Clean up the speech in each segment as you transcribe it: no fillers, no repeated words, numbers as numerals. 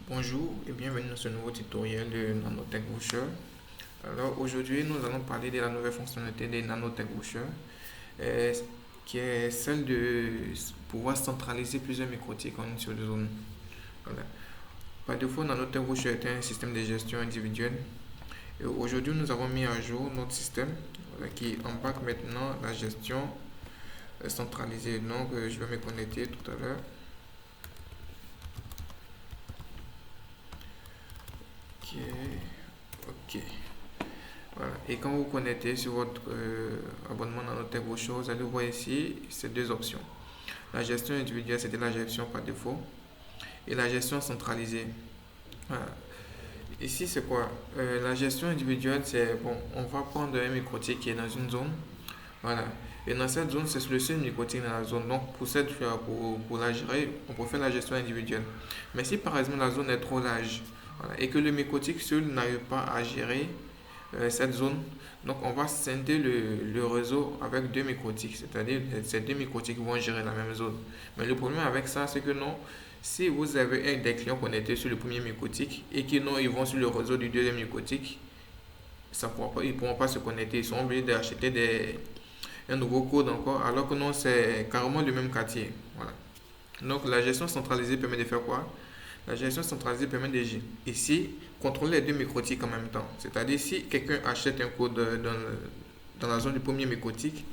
Bonjour et bienvenue dans ce nouveau tutoriel de Nanotech Booster. Alors aujourd'hui nous allons parler de la nouvelle fonctionnalité de Nanotech Booster euh, qui est celle de pouvoir centraliser plusieurs microtiques en une seule zone. Voilà. Par défaut, Nanotech Booster est un système de gestion individuelle et aujourd'hui nous avons mis à jour notre système qui embarque maintenant la gestion centralisée. Donc je vais me connecter tout à l'heure. Ok. Ok. Voilà. Et quand vous connectez sur votre abonnement dans notre Booster, vous allez voir ici ces deux options. La gestion individuelle, c'était la gestion par défaut. Et la gestion centralisée. Voilà. Ici, c'est quoi? La gestion individuelle, c'est bon, on va prendre un microtique qui est dans une zone. Voilà. Et dans cette zone, c'est le seul microtique dans la zone. Donc, pour la gérer, on peut faire la gestion individuelle. Mais si par exemple la zone est trop large, voilà, et que le microtique seul n'arrive pas à gérer cette zone. Donc on va scinder le réseau avec deux microtiques, c'est-à-dire ces deux microtiques vont gérer la même zone. Mais le problème avec ça, c'est que non, si vous avez des clients connectés sur le premier microtique et qu'ils ils vont sur le réseau du deuxième microtique, ils ne pourront pas se connecter. Ils sont obligés d'acheter un nouveau code encore, alors que non, c'est carrément le même quartier. Voilà. Donc la gestion centralisée permet de faire quoi? La gestion centralisée permet de ici contrôler les deux microtiques en même temps. C'est-à-dire si quelqu'un achète un code dans la zone du premier microtique,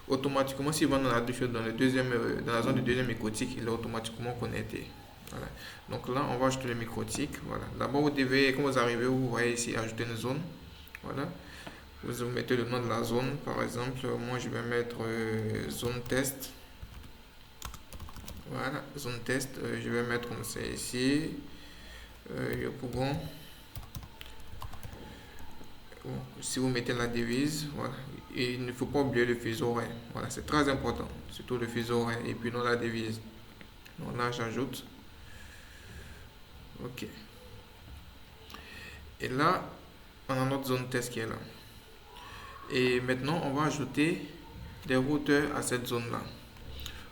automatiquement s'il va dans dans la zone du deuxième microtique, il est automatiquement connecté. Voilà. Donc là, on va ajouter le microtique. Voilà. D'abord, vous devez, quand vous arrivez, vous voyez ici ajouter une zone. Voilà. Vous mettez le nom de la zone. Par exemple, moi je vais mettre zone test. Voilà, zone test, je vais mettre comme ça ici. Bon, si vous mettez la devise, voilà. Et il ne faut pas oublier le fuseau horaire. Voilà, c'est très important. Surtout le fuseau horaire et puis non la devise. Donc là, j'ajoute. OK. Et là, on a notre zone test qui est là. Et maintenant, on va ajouter des routeurs à cette zone-là.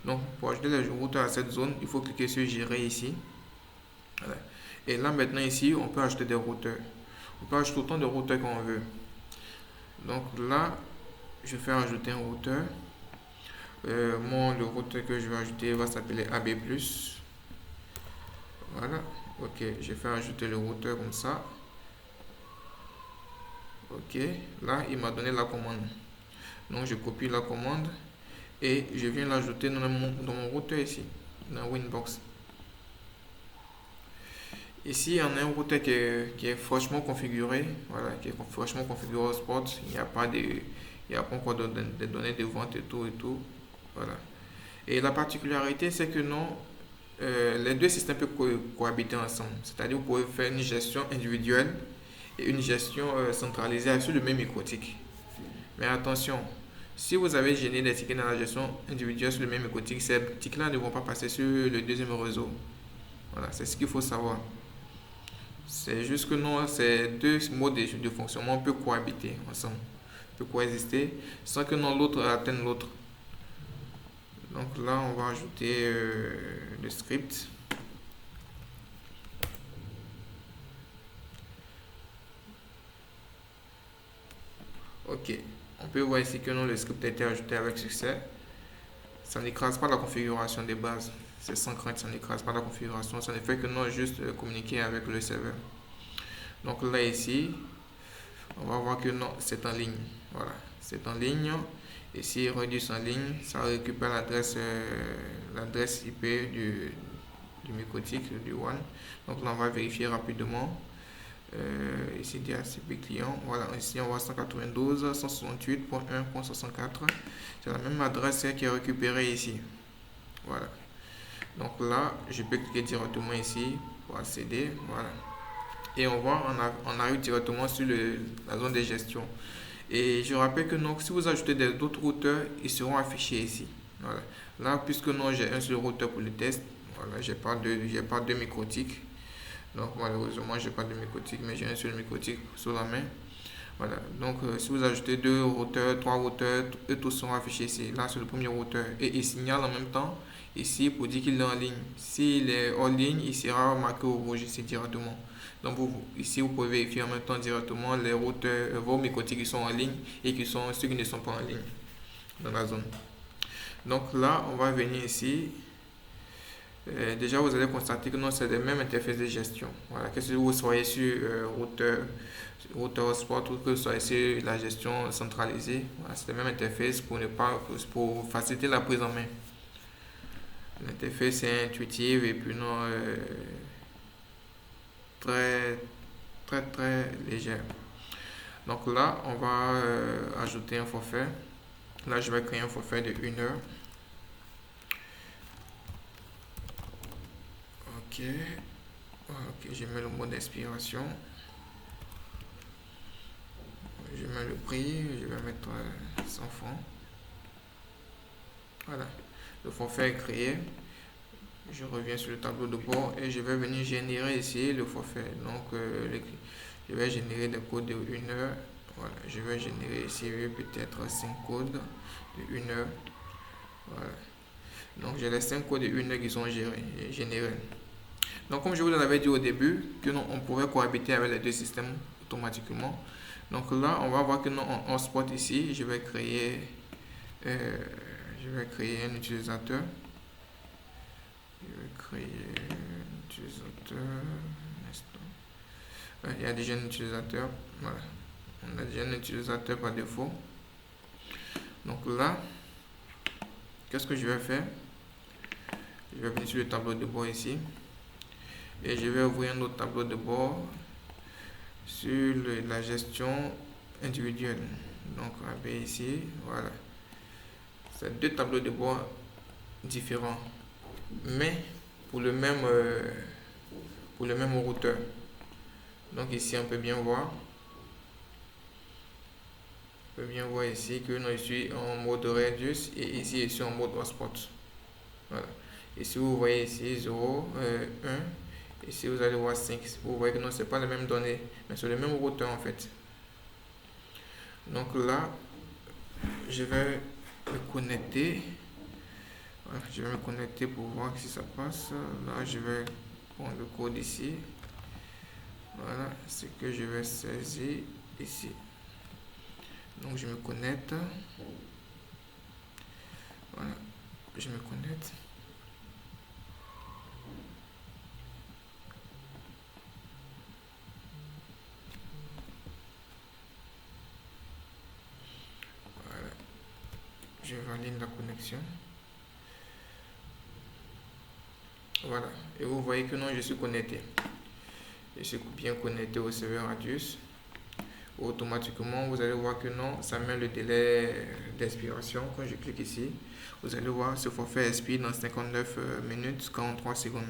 Donc, pour ajouter les routeurs à cette zone, il faut cliquer sur gérer ici. Voilà. Et là, maintenant, ici, on peut ajouter des routeurs. On peut ajouter autant de routeurs qu'on veut. Donc là, je vais ajouter un routeur. Le routeur que je vais ajouter va s'appeler AB+. Voilà. Ok, je vais ajouter le routeur comme ça. Ok, là, il m'a donné la commande. Donc, je copie la commande et je viens l'ajouter dans mon routeur ici, dans Winbox. Ici, on a un routeur qui est franchement configuré, voilà, qui est franchement configuré au spot. Il n'y a pas encore de données de vente et tout et tout, voilà. Et la particularité, c'est que non, les deux systèmes peuvent cohabiter ensemble. C'est-à-dire, vous pouvez faire une gestion individuelle et une gestion centralisée sur le même microtique. Mais attention, si vous avez généré des tickets dans la gestion individuelle sur le même microtique, ces tickets-là ne vont pas passer sur le deuxième réseau. Voilà, c'est ce qu'il faut savoir. C'est juste que non, ces deux modes de fonctionnement peuvent cohabiter ensemble, peuvent coexister sans que non l'autre atteigne l'autre. Donc là, on va ajouter le script. Ok, on peut voir ici que non, le script a été ajouté avec succès. Ça n'écrase pas la configuration de base. C'est sans crainte, ça n'écrase pas la configuration. Ça ne fait que non, juste communiquer avec le serveur. Donc là, ici, on va voir que non, c'est en ligne. Voilà, c'est en ligne. Et si Redis en ligne, ça récupère l'adresse IP du microtique, du WAN. Donc là, on va vérifier rapidement. Ici, DHCP client. Voilà, ici, on voit 192.168.1.64. C'est la même adresse qui est récupérée ici. Voilà. Donc là, je peux cliquer directement ici pour accéder. Voilà. Et on arrive directement sur la zone de gestion. Et je rappelle que donc, si vous ajoutez d'autres routeurs, ils seront affichés ici. Voilà. Là, puisque non, j'ai un seul routeur pour le test, voilà, j'ai pas deux microtiques. Donc malheureusement, j'ai pas de microtique, mais j'ai un seul microtique sous la main. Voilà. Donc si vous ajoutez trois routeurs, eux tous seront affichés ici. Là, c'est le premier routeur. Et il signale en même temps, ici pour dire qu'il est en ligne. S'il est en ligne, il sera marqué au rouge ici directement. Donc ici, vous pouvez vérifier en même temps directement les routeurs, vos mécotiques qui sont en ligne et ceux qui ne sont pas en ligne dans la zone. Donc là, on va venir ici. Déjà, vous allez constater que non, c'est les mêmes interfaces de gestion. Voilà, que si vous soyez sur routeur sport ou que vous soyez sur la gestion centralisée, voilà, c'est les mêmes interfaces pour faciliter la prise en main. L'interface est intuitive et puis non très très légère. Donc là, on va ajouter un forfait. Là, je vais créer un forfait de 1 heure. Ok. Ok, je mets le mot d'expiration. Je mets le prix, je vais mettre 100 francs. Voilà, le forfait est créé. Je reviens sur le tableau de bord et je vais venir générer ici le forfait. Donc, je vais générer des codes de 1 heure. Voilà, je vais générer ici peut-être 5 codes de 1 heure. Voilà. Donc, j'ai les 5 codes de 1 heure qui sont générés. Donc, comme je vous l'avais dit au début, que non, on pouvait cohabiter avec les deux systèmes automatiquement. Donc là, on va voir que non, en hotspot ici, je vais créer un utilisateur. Je vais créer un utilisateur. Il y a déjà un utilisateur. Voilà. On a déjà un utilisateur par défaut. Donc là, qu'est-ce que je vais faire? Je vais venir sur le tableau de bord ici. Et je vais ouvrir un autre tableau de bord sur la gestion individuelle. Donc, on va aller ici. Voilà. C'est deux tableaux de bord différents. Mais pour le même routeur. Donc ici on peut bien voir. On peut bien voir ici que je suis en mode radius et ici je suis en mode hotspot. Voilà. Ici vous voyez ici 0, 1. Ici vous allez voir 5. Vous voyez que non, c'est pas les mêmes données, mais c'est le même routeur en fait. Donc là, je vais me connecter. Voilà, je vais me connecter pour voir si ça passe. Là, je vais prendre le code ici. Voilà, ce que je vais saisir ici. Donc, je me connecte. Voilà, je me connecte. Voilà, je valide la connexion. Voilà, et vous voyez que non, je suis connecté. Je suis bien connecté au serveur Radius. Automatiquement, vous allez voir que non, ça met le délai d'expiration. Quand je clique ici, vous allez voir ce forfait expire dans 59 minutes 43 secondes.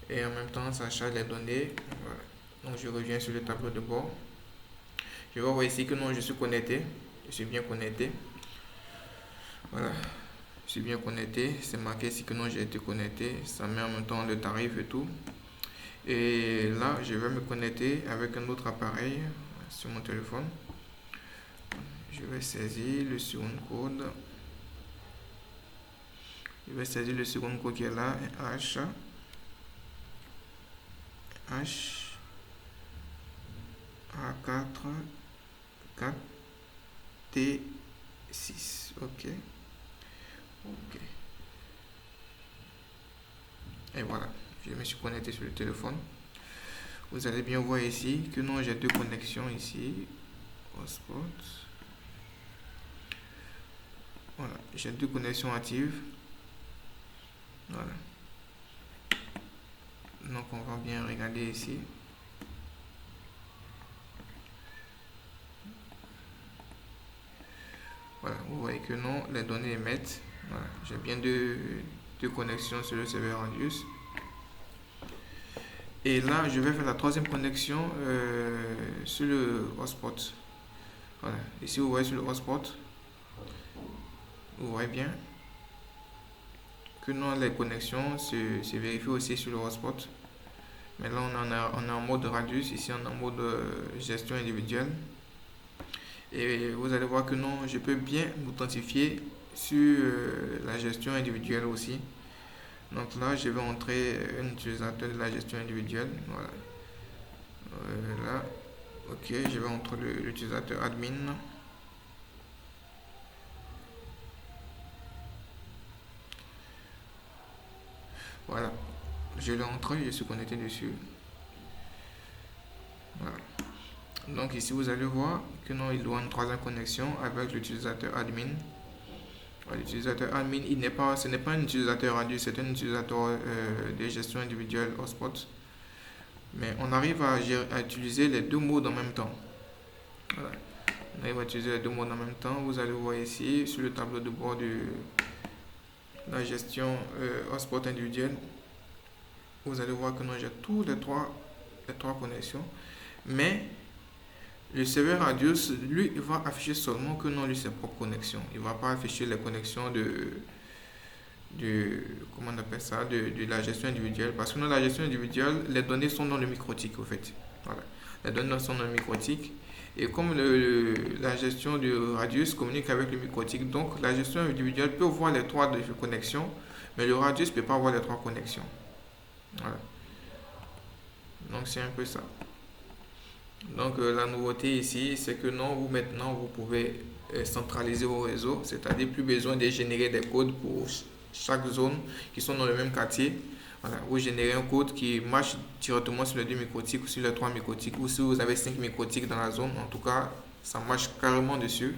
Et en même temps, ça charge les données. Voilà. Donc, je reviens sur le tableau de bord. Je vais voir ici que non, je suis connecté. Je suis bien connecté. Voilà. Je suis bien connecté. C'est marqué ici que non, j'ai été connecté. Ça met en même temps le tarif et tout. Et là, je vais me connecter avec un autre appareil sur mon téléphone. Je vais saisir le second code. Je vais saisir le second code qui est là, H A4 4 T6. Ok. Et voilà, je me suis connecté sur le téléphone. Vous allez bien voir ici que non, j'ai deux connexions ici. Hotspot. Voilà, j'ai deux connexions actives. Voilà. Donc on va bien regarder ici. Voilà, vous voyez que non, les données émettent. Voilà, j'ai bien deux connexions sur le serveur Radius. Et là, je vais faire la troisième connexion sur le hotspot. Voilà, ici vous voyez sur le hotspot, vous voyez bien que non, les connexions se vérifient aussi sur le hotspot. Mais là, on est en mode Radius, ici on est en mode gestion individuelle. Et vous allez voir que non, je peux bien m'authentifier sur la gestion individuelle aussi. Donc là, je vais entrer un utilisateur de la gestion individuelle. Voilà. Là, ok, je vais entrer l'utilisateur admin. Voilà, je l'ai entré, je suis connecté dessus. Voilà. Donc ici, vous allez voir que non, il doit une troisième connexion avec l'utilisateur admin. L'utilisateur admin, ce n'est pas un utilisateur Radius, c'est un utilisateur de gestion individuelle hotspot. Mais on arrive à utiliser les deux modes en même temps. Voilà. On arrive à utiliser les deux modes en même temps. Vous allez voir ici sur le tableau de bord de la gestion hotspot individuelle. Vous allez voir que non, j'ai tous les trois connexions. Mais le serveur Radius, lui, il va afficher seulement que non, lui, ses propres connexions. Il ne va pas afficher les connexions comment on appelle ça, de la gestion individuelle. Parce que dans la gestion individuelle, les données sont dans le microtique, au fait. Voilà. Les données sont dans le microtique. Et comme la gestion du Radius communique avec le microtique, donc la gestion individuelle peut voir les trois connexions, mais le Radius ne peut pas voir les trois connexions. Voilà. Donc c'est un peu ça. Donc la nouveauté ici, c'est que non, maintenant, vous pouvez centraliser vos réseaux, c'est-à-dire plus besoin de générer des codes pour chaque zone qui sont dans le même quartier. Voilà, vous générez un code qui marche directement sur les deux microtiques ou sur les trois microtiques, ou si vous avez 5 microtiques dans la zone, en tout cas, ça marche carrément dessus.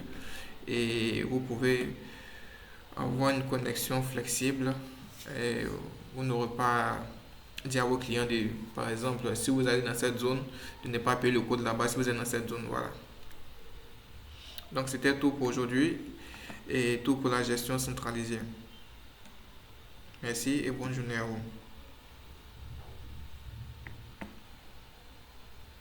Et vous pouvez avoir une connexion flexible et vous n'aurez pas dire à vos clients par exemple, si vous allez dans cette zone, de ne pas payer le code là-bas si vous êtes dans cette zone. Voilà. Donc c'était tout pour aujourd'hui et tout pour la gestion centralisée. Merci et bonne journée à vous.